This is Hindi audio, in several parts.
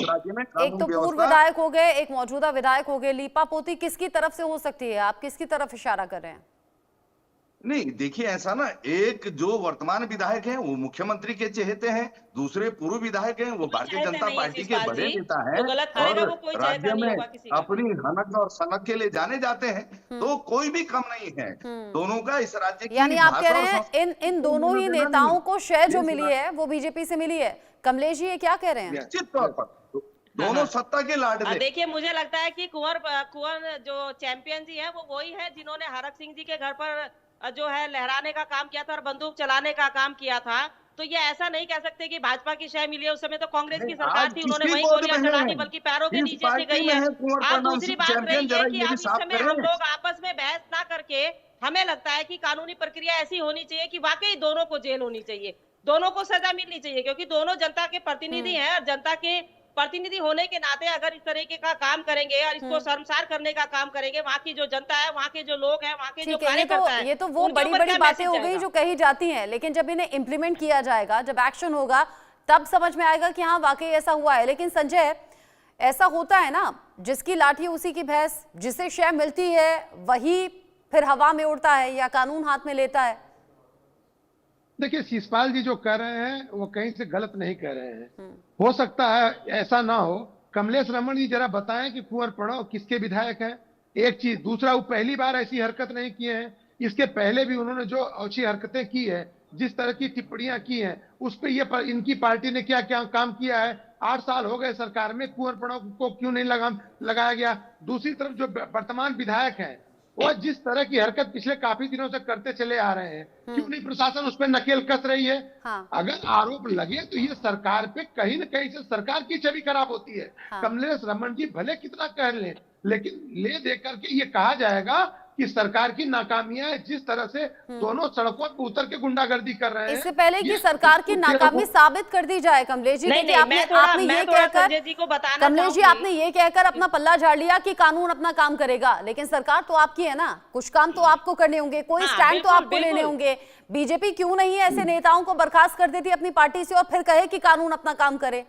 राज्य में एक कानून तो पूर्व व्यवस्था। विधायक हो गए, एक मौजूदा विधायक हो गए, लीपापोती किसकी तरफ से हो सकती है? आप किसकी तरफ इशारा कर रहे हैं? नहीं देखिए, ऐसा ना, एक जो वर्तमान विधायक हैं वो मुख्यमंत्री के चहेते हैं, दूसरे पूर्व विधायक हैं वो कोई भारतीय चाहता जनता नहीं है पार्टी के शिषपाल बड़े जी। नेता हैं जो गलत और करेगा वो कोई चाहता राज्य नहीं में होगा किसी का। अपनी हनक और सनक के लिए जाने जाते हैं, तो कोई भी कम नहीं है। दोनों का इस राज्य की यानी आप कह भाषा और रहे हैं इन संस्कृति इन से दोनों लेना ही देना नहीं नेताओं को शय जो है। मिली है वो बीजेपी से मिली है। कमलेश जी ये क्या कह रहे हैं? निश्चित तौर पर हाँ दोनों हाँ। सत्ता के लाडले। देखिए, मुझे लगता है कि कुंवर जो चैंपियन जी हैं वो वही है जिन्होंने हरक सिंह जी के घर पर जो है लहराने का काम किया था और बंदूक चलाने का काम किया था। तो ये ऐसा नहीं कह सकते कि भाजपा की शय मिली है, उस समय तो कांग्रेस नहीं, की सरकार आज थी, उन्होंने किसकी वही गोद गोलियां में चला है, दी, बल्कि पैरों के किस नीचे से पार्टी गई में है। है कुंवर अब प्रणाम दूसरी सिंह बात चैंपियन, रही है जरा कि ये भी अब इस साफ समय हम करें। लोग आपस में बहस ना करके हमें लगता है कि कानूनी प्रक्रिया ऐसी होनी चाहिए कि वाकई दोनों को जेल होनी चाहिए, दोनों को सजा मिलनी चाहिए, क्योंकि दोनों जनता के प्रतिनिधि हैं और जनता के प्रतिनिधि होने के नाते अगर इस तरीके का काम करेंगे और इसको शर्मसार करने का काम करेंगे, वहाँ की जो जनता है, वहाँ के जो लोग हैं, वहाँ के जो ठीक है, कार्यकर्ता हैं, ये तो वो उनके बड़ी ऊपर बड़ी क्या बातें मैसेज हो गई जाएगा? जो कही जाती हैं, लेकिन जब इन्हें इम्प्लीमेंट किया जाएगा, जब एक्शन होगा, तब समझ में आएगा कि हाँ वाकई ऐसा हुआ है। लेकिन संजय, ऐसा होता है ना, जिसकी लाठी उसी की भैंस, जिसे शय मिलती है वही फिर हवा में उड़ता है या कानून हाथ में लेता है। देखिए, शिषपाल जी जो कह रहे हैं वो कहीं से गलत नहीं कह रहे हैं। हो सकता है ऐसा ना हो। कमलेश रमन जी जरा बताएं कि कुंवर प्रणव किसके विधायक हैं। एक चीज, दूसरा, वो पहली बार ऐसी हरकत नहीं किए हैं, इसके पहले भी उन्होंने जो अच्छी हरकतें की है, जिस तरह की टिप्पणियां की हैं, उस पर इनकी पार्टी ने क्या क्या काम किया है। 8 साल हो गए सरकार में, कुंवर प्रणव को क्यों नहीं लगाया गया। दूसरी तरफ जो वर्तमान विधायक हैं, वो जिस तरह की हरकत पिछले काफी दिनों से करते चले आ रहे हैं, क्यों नहीं प्रशासन उस पर नकेल कस रही है। हाँ। अगर आरोप लगे तो ये सरकार पे कहीं ना कहीं से सरकार की छवि खराब होती है। हाँ। कमलेश रमन जी भले कितना कह लें, लेकिन ले दे करके ये कहा जाएगा कि सरकार की नाकामियां है, जिस तरह से दोनों सड़कों पर उतर के गुंडागर्दी कर रहे हैं। इससे पहले कि ये सरकार की कुछ नाकामी साबित कर दी जाए, कमलेश जी, नहीं देखिए नहीं, आपने मैं ये थोड़ा कहकर, संजय जी को बताना कमलेश जी चाहूंगी। आपने ये कहकर अपना पल्ला झाड़ लिया कि कानून अपना काम करेगा, लेकिन सरकार तो आपकी है ना, कुछ काम तो आपको करने होंगे, कोई हाँ, स्टैंड तो बिल्कुल, आपको लेने बिल्कुल। होंगे। बीजेपी क्यों नहीं ऐसे नेताओं को बर्खास्त कर देती अपनी पार्टी से और फिर कहे कि कानून अपना काम करे?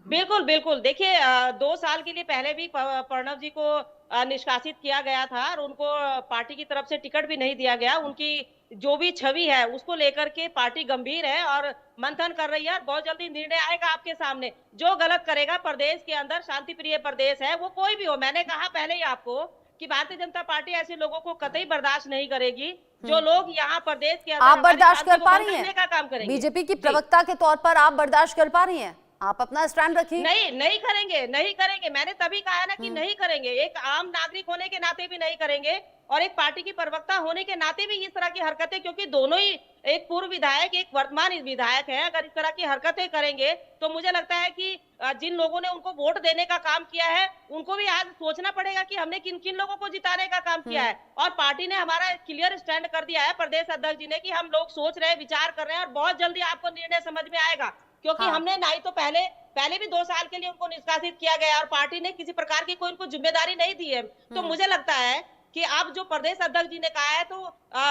बिल्कुल बिल्कुल, देखिए 2 साल के लिए पहले भी प्रणव जी को निष्कासित किया गया था और उनको पार्टी की तरफ से टिकट भी नहीं दिया गया। उनकी जो भी छवि है उसको लेकर के पार्टी गंभीर है और मंथन कर रही है। बहुत जल्दी निर्णय आएगा आपके सामने। जो गलत करेगा, प्रदेश के अंदर शांति प्रिय प्रदेश है, वो कोई भी हो, मैंने कहा पहले ही आपको कि भारतीय जनता पार्टी ऐसे लोगों को कतई बर्दाश्त नहीं करेगी जो लोग यहाँ प्रदेश के अंदर आप हमारी बर्दाश्त शांति कर को पा भंग रही करने का काम हैं? करेंगे। बीजेपी की जी। प्रवक्ता के तौर पर आप बर्दाश्त कर पा रही हैं? आप अपना स्टैंड रखिए। नहीं नहीं करेंगे, नहीं करेंगे। मैंने तभी कहा ना कि नहीं करेंगे। एक आम नागरिक होने के नाते भी नहीं करेंगे और एक पार्टी की प्रवक्ता होने के नाते भी इस तरह की हरकतें, क्योंकि दोनों ही, एक पूर्व विधायक, एक वर्तमान विधायक है, अगर इस तरह की हरकतें करेंगे तो मुझे लगता है कि जिन लोगों ने उनको वोट देने का काम किया है उनको भी आज सोचना पड़ेगा कि हमने किन किन लोगों को जिताने का काम किया है। और पार्टी ने हमारा क्लियर स्टैंड कर दिया है, प्रदेश अध्यक्ष जी ने, कि हम लोग सोच रहे हैं, विचार कर रहे हैं और बहुत जल्दी आपको निर्णय समझ में आएगा। क्योंकि हाँ। हमने नहीं तो पहले भी 2 साल के लिए उनको निष्कासित किया गया और पार्टी ने किसी प्रकार की कोई उनको जिम्मेदारी नहीं दी है। तो मुझे लगता है कि अब जो प्रदेश अध्यक्ष जी ने कहा है तो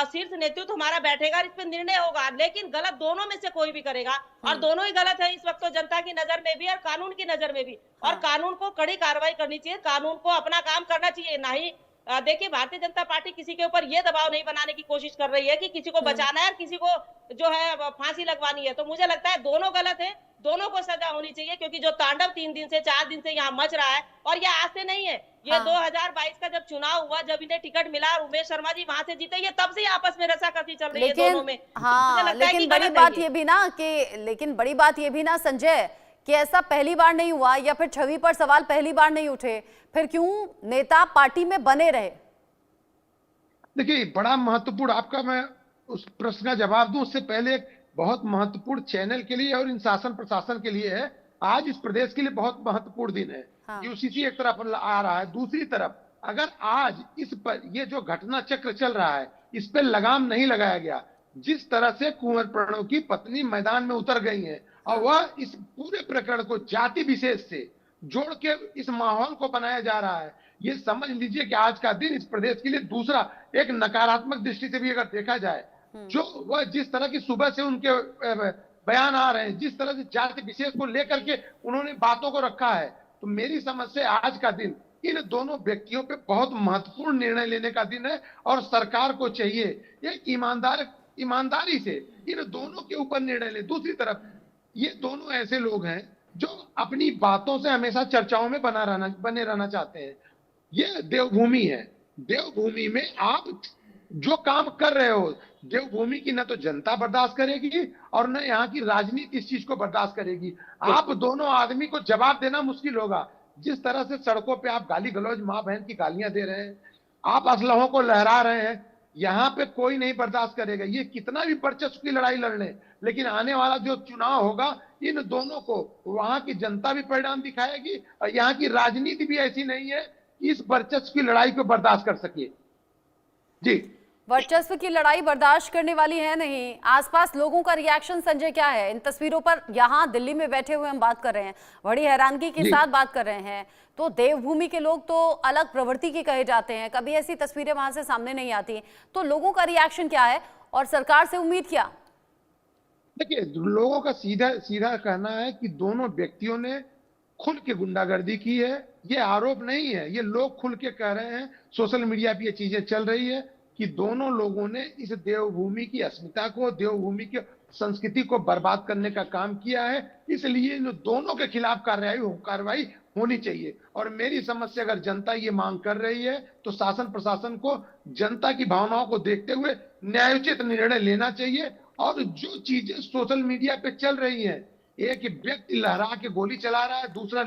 शीर्ष नेतृत्व हमारा बैठेगा, इस पे निर्णय होगा। लेकिन गलत दोनों में से कोई भी करेगा और दोनों ही गलत है इस वक्त तो, जनता की नजर में भी और कानून की नजर में भी। और कानून को कड़ी कार्रवाई करनी चाहिए, कानून को अपना काम करना चाहिए। ना ही देखिए, भारतीय जनता पार्टी किसी के ऊपर ये दबाव नहीं बनाने की कोशिश कर रही है कि किसी को बचाना है और किसी को जो है फांसी लगवानी है। तो मुझे लगता है दोनों गलत है, दोनों को सजा होनी चाहिए। क्योंकि जो तांडव 3 दिन से 4 दिन से यहाँ मच रहा है, और ये आज से नहीं है, ये 2022 का जब चुनाव हुआ, जब इन्हें टिकट मिला और उमेश शर्मा जी वहां से जीते, ये तब से आपस में रसाकसी चल रही है दोनों में। हाँ, लेकिन बड़ी बात ये भी ना बड़ी बात ये भी ना संजय, कि ऐसा पहली बार नहीं हुआ या फिर छवि पर सवाल पहली बार नहीं उठे, फिर क्यों नेता पार्टी में बने रहे? देखिए, बड़ा महत्वपूर्ण, आपका मैं उस प्रश्न का जवाब दूं उससे पहले एक बहुत महत्वपूर्ण चैनल के लिए और इन शासन प्रशासन के लिए है। आज इस प्रदेश के लिए बहुत महत्वपूर्ण दिन है। हाँ। यूसीसी एक तरफ आ रहा है, दूसरी तरफ अगर आज इस पर ये जो घटना चक्र चल रहा है, इस पर लगाम नहीं लगाया गया, जिस तरह से कुंवर प्रणव की पत्नी मैदान में उतर गई है और वह इस पूरे प्रकरण को जाति विशेष से जोड़ के इस माहौल को बनाया जा रहा है, ये समझ लीजिए कि आज का दिन इस प्रदेश के लिए दूसरा एक नकारात्मक दृष्टि से भी अगर देखा जाए, जो वह जिस तरह की सुबह से उनके बयान आ रहे हैं, जिस तरह से जाति विशेष को लेकर के उन्होंने बातों को रखा है, तो मेरी समझ से आज का दिन इन दोनों व्यक्तियों पे बहुत महत्वपूर्ण निर्णय लेने का दिन है और सरकार को चाहिए एक ईमानदारी से इन दोनों के ऊपर निर्णय ले। दूसरी तरफ ये दोनों ऐसे लोग हैं जो अपनी बातों से हमेशा चर्चाओं में बने रहना चाहते हैं। ये देवभूमि है, देवभूमि में आप जो काम कर रहे हो, देवभूमि की न तो जनता बर्दाश्त करेगी और न यहाँ की राजनीति इस चीज को बर्दाश्त करेगी। आप दोनों आदमी को जवाब देना मुश्किल होगा। जिस तरह से सड़कों पे आप गाली गलौज माँ बहन की गालियां दे रहे हैं, आप असलहों को लहरा रहे हैं, यहाँ पे कोई नहीं बर्दाश्त करेगा। ये कितना भी वर्चस्व की लड़ाई लड़ लें, लेकिन आने वाला जो चुनाव होगा इन दोनों को वहां की जनता भी परिणाम दिखाएगी और यहाँ की राजनीति भी ऐसी नहीं है कि इस वर्चस्व की लड़ाई को बर्दाश्त कर सके। जी, वर्चस्व की लड़ाई बर्दाश्त करने वाली है नहीं। आसपास लोगों का रिएक्शन संजय क्या है इन तस्वीरों पर? यहाँ दिल्ली में बैठे हुए हम बात कर रहे हैं, बड़ी हैरानगी के साथ बात कर रहे हैं। तो देवभूमि के लोग तो अलग प्रवृत्ति के कहे जाते हैं, कभी ऐसी तस्वीरें वहां से सामने नहीं आती, तो लोगों का रिएक्शन क्या है और सरकार से उम्मीद क्या? देखिए, लोगों का सीधा सीधा कहना है कि दोनों व्यक्तियों ने खुल के गुंडागर्दी की है। ये आरोप नहीं है, ये लोग खुल के कह रहे हैं, सोशल मीडिया पे ये चीजें चल रही है कि दोनों लोगों ने इस देवभूमि की अस्मिता को, देवभूमि की संस्कृति को बर्बाद करने का काम किया है। इसलिए इन दोनों के खिलाफ कार्रवाई होनी चाहिए। और मेरी समझ से अगर जनता ये मांग कर रही है तो शासन प्रशासन को जनता की भावनाओं को देखते हुए न्यायोचित निर्णय लेना चाहिए। और जो चीजें सोशल मीडिया पे चल रही हैं, एक व्यक्ति लहरा के गोली चला रहा है, दूसरा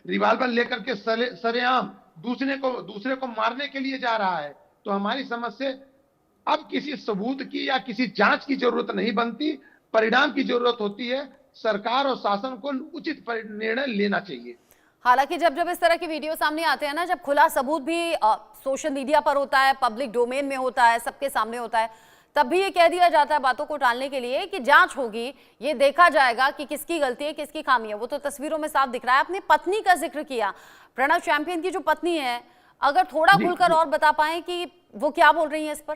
रिवाल्वर लेकर के सरेआम दूसरे को मारने के लिए जा रहा है, तो हमारी समझ से अब किसी सबूत की या किसी जांच की जरूरत नहीं बनती, परिणाम की जरूरत होती है। सरकार और शासन को उचित निर्णय लेना चाहिए। हालांकि जब जब इस तरह के वीडियो सामने आते हैं ना, जब खुला सबूत भी सोशल मीडिया पर होता है, पब्लिक डोमेन में होता है, सबके सामने होता है, तब भी ये कह दिया जाता है बातों को टालने के लिए कि जांच होगी, ये देखा जाएगा कि किसकी गलती है, किसकी खामी है। वो तो तस्वीरों में साफ दिख रहा है। अपनी पत्नी का जिक्र किया, प्रणव चैंपियन की जो पत्नी है, अगर थोड़ा खुलकर और बता पाएं कि वो क्या बोल रही हैं इस पर।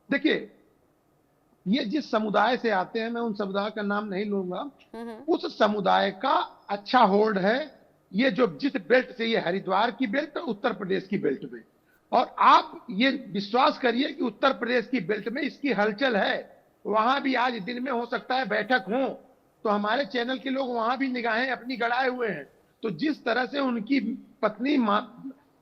देखिए, ये जिस समुदाय से आते हैं, मैं उन समुदाय का नाम नहीं लूंगा, उस समुदाय का अच्छा होल्ड है ये जो जिस बेल्ट से, ये हरिद्वार की बेल्ट और उत्तर प्रदेश की बेल्ट में, और आप ये विश्वास करिए कि उत्तर प्रदेश की बेल्ट में इसकी हलचल है। वहां भी आज दिन में हो सकता है बैठक हो, तो हमारे चैनल के लोग वहां भी निगाहें अपनी गड़ाए हुए हैं। तो जिस तरह से उनकी पत्नी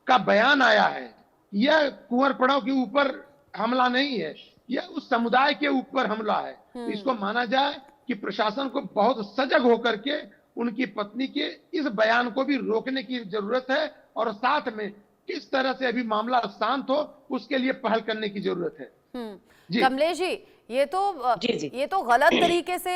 का बयान आया है, यह कुंवर प्रणव के ऊपर हमला नहीं है, यह उस समुदाय के ऊपर हमला है। तो इसको माना जाए कि प्रशासन को बहुत सजग होकर के उनकी पत्नी के इस बयान को भी रोकने की जरूरत है, और साथ में किस तरह से अभी मामला शांत हो उसके लिए पहल करने की जरूरत है। कमलेश जी, ये तो गलत तरीके से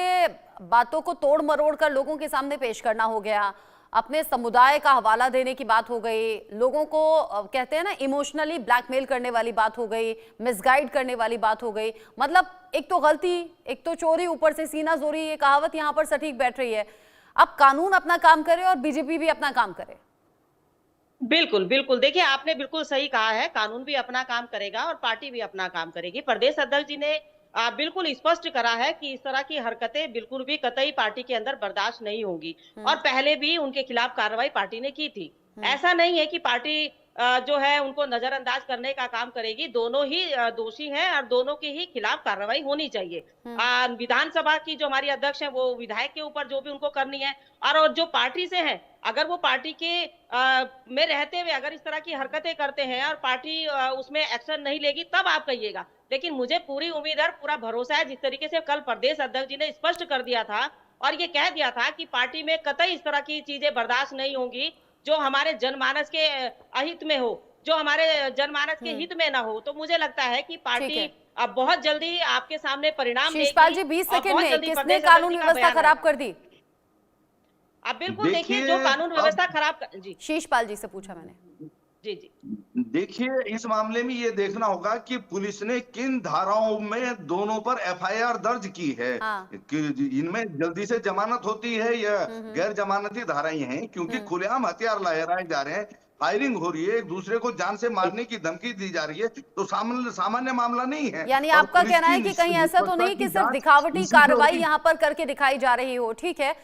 बातों को तोड़ मरोड़ कर लोगों के सामने पेश करना हो गया। अपने समुदाय का हवाला देने की बात हो गई, लोगों को कहते हैं ना इमोशनली ब्लैकमेल करने वाली बात हो गई, मिसगाइड करने वाली बात हो गई। मतलब एक तो गलती, एक तो चोरी, ऊपर से सीना जोरी, ये कहावत यहाँ पर सटीक बैठ रही है। अब कानून अपना काम करे और बीजेपी भी अपना काम करे। बिल्कुल बिल्कुल, देखिए आपने बिल्कुल सही कहा है, कानून भी अपना काम करेगा और पार्टी भी अपना काम करेगी। प्रदेश अध्यक्ष जी ने बिल्कुल स्पष्ट करा है कि इस तरह की हरकतें बिल्कुल भी कतई पार्टी के अंदर बर्दाश्त नहीं होंगी, और पहले भी उनके खिलाफ कार्रवाई पार्टी ने की थी। ऐसा नहीं है कि पार्टी जो है उनको नजरअंदाज करने का काम करेगी। दोनों ही दोषी हैं और दोनों के ही खिलाफ कार्रवाई होनी चाहिए। विधानसभा की जो हमारी अध्यक्ष है वो विधायक के ऊपर जो भी उनको करनी है, और जो पार्टी से है, अगर वो पार्टी के में रहते हुए अगर इस तरह की हरकतें करते हैं और पार्टी उसमें एक्शन नहीं लेगी, तब आप कहिएगा। लेकिन मुझे पूरी उम्मीद है, पूरा भरोसा है, जिस तरीके से कल प्रदेश अध्यक्ष जी ने स्पष्ट कर दिया था और ये कह दिया था कि पार्टी में कतई इस तरह की चीजें बर्दाश्त नहीं होंगी जो हमारे जनमानस के अहित में हो, जो हमारे जनमानस के हित में ना हो। तो मुझे लगता है कि पार्टी अब बहुत जल्दी आपके सामने परिणाम देगी। शीशपाल जी, 20 सेकंड में किसने कानून व्यवस्था खराब कर दी? अब बिल्कुल देखिए, जो कानून व्यवस्था खराब जी, शीशपाल जी से पूछा मैंने। जी जी, देखिए, इस मामले में ये देखना होगा कि पुलिस ने किन धाराओं में दोनों पर एफआईआर दर्ज की है। कि इनमें जल्दी से जमानत होती है या गैर जमानती धाराएं हैं, क्योंकि खुलेआम हथियार लहराए जा रहे हैं। फायरिंग हो रही है, एक दूसरे को जान से मारने की धमकी दी जा रही है, तो सामान्य मामला नहीं है। यानी आपका कहना है कि कहीं ऐसा तो नहीं कि सिर्फ दिखावटी कार्रवाई यहाँ पर करके दिखाई जा रही हो। ठीक है,